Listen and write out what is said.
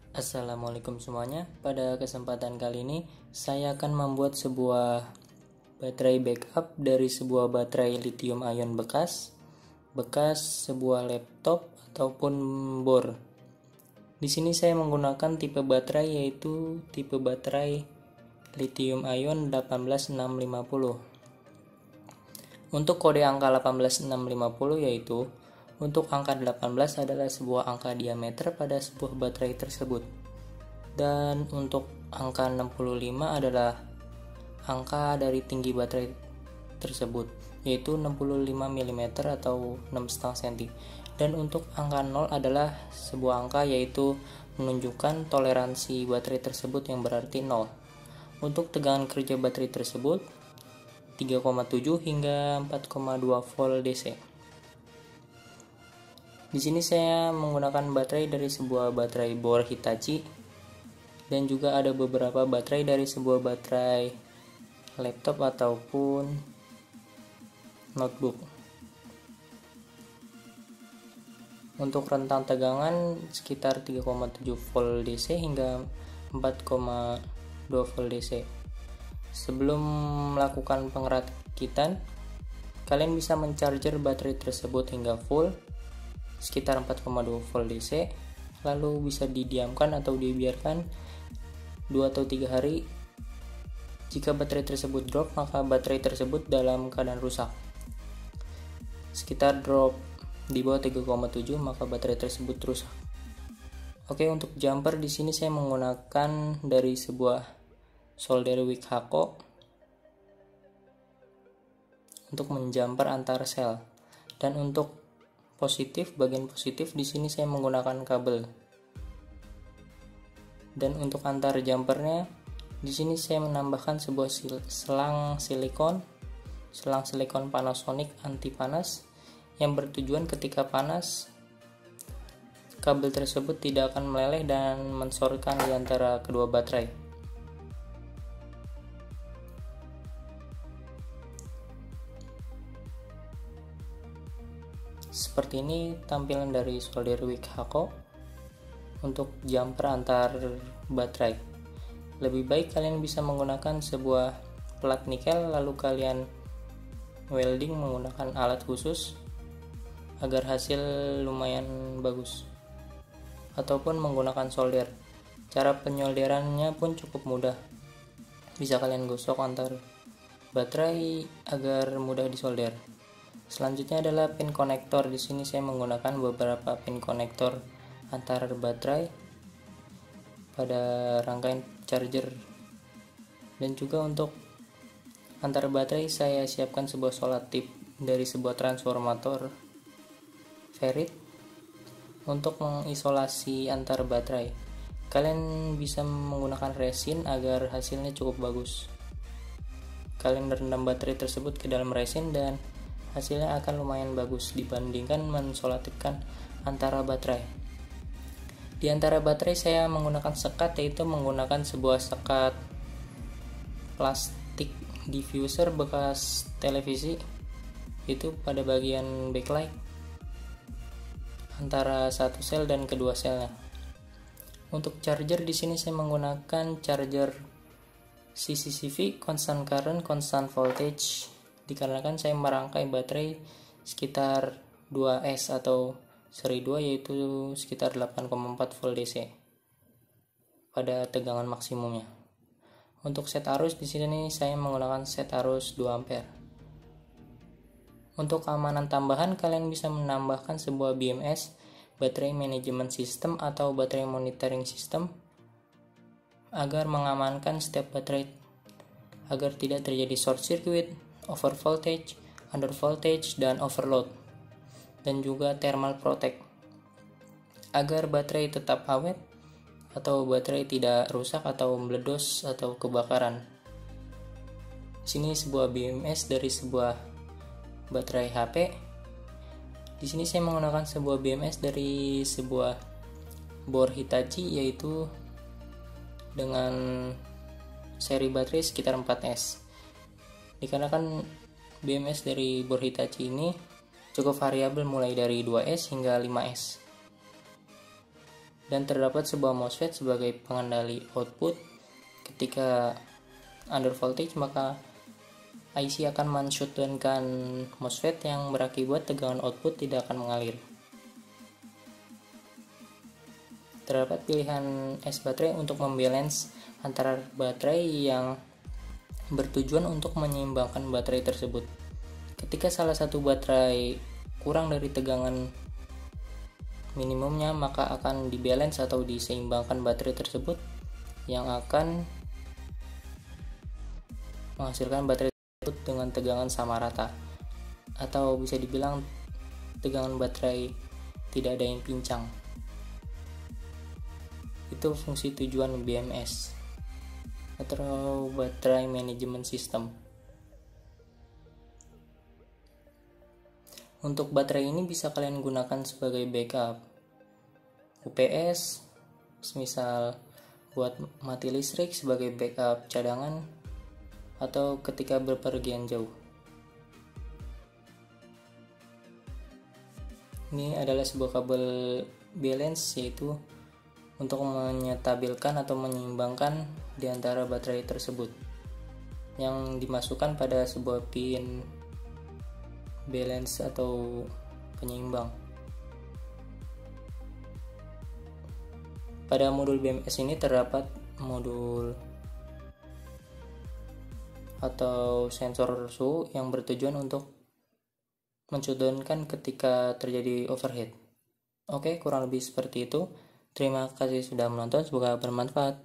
Assalamualaikum semuanya. Pada kesempatan kali ini saya akan membuat sebuah baterai backup dari sebuah baterai lithium ion bekas sebuah laptop ataupun bor. Di sini saya menggunakan tipe baterai yaitu tipe baterai lithium ion 18650. Untuk kode angka 18650 yaitu untuk angka 18 adalah sebuah angka diameter pada sebuah baterai tersebut. Dan untuk angka 65 adalah angka dari tinggi baterai tersebut, yaitu 65 mm atau 6,5 cm. Dan untuk angka 0 adalah sebuah angka yaitu menunjukkan toleransi baterai tersebut yang berarti 0. Untuk tegangan kerja baterai tersebut 3,7 hingga 4,2 volt DC. Di sini saya menggunakan baterai dari sebuah baterai bor Hitachi dan juga ada beberapa baterai dari sebuah baterai laptop ataupun notebook. Untuk rentang tegangan sekitar 3,7 volt DC hingga 4,2 volt DC. Sebelum melakukan pengerakitan, kalian bisa mencharger baterai tersebut hingga full sekitar 4,2 volt DC, lalu bisa didiamkan atau dibiarkan 2 atau 3 hari. Jika baterai tersebut drop, maka baterai tersebut dalam keadaan rusak. Sekitar drop di bawah 3,7 maka baterai tersebut rusak. Oke, untuk jumper di sini saya menggunakan dari sebuah solder wick Hakko untuk menjumper antar sel. Dan untuk bagian positif di sini saya menggunakan kabel. Dan untuk antar jumpernya di sini saya menambahkan sebuah selang silikon Panasonic anti panas yang bertujuan ketika panas kabel tersebut tidak akan meleleh dan mensorkan di antara kedua baterai. Seperti ini tampilan dari solder wick Hakko untuk jumper antar baterai. Lebih baik kalian bisa menggunakan sebuah plat nikel lalu kalian welding menggunakan alat khusus agar hasil lumayan bagus, ataupun menggunakan solder. Cara penyolderannya pun cukup mudah, bisa kalian gosok antar baterai agar mudah disolder. Selanjutnya adalah pin konektor. Di sini saya menggunakan beberapa pin konektor antar baterai pada rangkaian charger. Dan juga untuk antar baterai saya siapkan sebuah solat tip dari sebuah transformator ferrit untuk mengisolasi antar baterai. Kalian bisa menggunakan resin agar hasilnya cukup bagus. Kalian rendam baterai tersebut ke dalam resin dan hasilnya akan lumayan bagus dibandingkan mensolatipkan antara baterai. Di antara baterai saya menggunakan sekat, yaitu menggunakan sebuah sekat plastik diffuser bekas televisi, itu pada bagian backlight antara satu sel dan kedua selnya. Untuk charger di sini saya menggunakan charger CCCV constant current constant voltage, dikarenakan saya merangkai baterai sekitar 2S atau seri 2 yaitu sekitar 8,4 volt DC pada tegangan maksimumnya. Untuk set arus di sini saya menggunakan set arus 2 ampere. Untuk keamanan tambahan kalian bisa menambahkan sebuah BMS, baterai management system atau baterai monitoring system, agar mengamankan setiap baterai agar tidak terjadi short circuit, over voltage, under voltage, dan overload, dan juga thermal protect agar baterai tetap awet atau baterai tidak rusak atau meledos atau kebakaran. Sini sebuah BMS dari sebuah baterai HP. Di sini saya menggunakan sebuah BMS dari sebuah bor Hitachi yaitu dengan seri baterai sekitar 4S. Dikarenakan BMS dari bor Hitachi ini cukup variabel mulai dari 2S hingga 5S. dan terdapat sebuah MOSFET sebagai pengendali output. Ketika under voltage, maka IC akan men-shutdown-kan MOSFET yang berakibat tegangan output tidak akan mengalir. Terdapat pilihan es baterai untuk membalance antara baterai yang bertujuan untuk menyeimbangkan baterai tersebut. Ketika salah satu baterai kurang dari tegangan minimumnya, maka akan dibalance atau diseimbangkan baterai tersebut yang akan menghasilkan baterai tersebut dengan tegangan sama rata, atau bisa dibilang tegangan baterai tidak ada yang pincang. Itu fungsi tujuan BMS atau Battery Management System. Untuk baterai ini bisa kalian gunakan sebagai backup UPS, misal buat mati listrik sebagai backup cadangan, atau ketika berpergian jauh. Ini adalah sebuah kabel balance, yaitu untuk menyetabilkan atau menyeimbangkan di antara baterai tersebut, yang dimasukkan pada sebuah pin balance atau penyeimbang. Pada modul BMS ini terdapat modul atau sensor suhu yang bertujuan untuk mencudonkan ketika terjadi overheat. Oke, kurang lebih seperti itu. Terima kasih sudah menonton, semoga bermanfaat.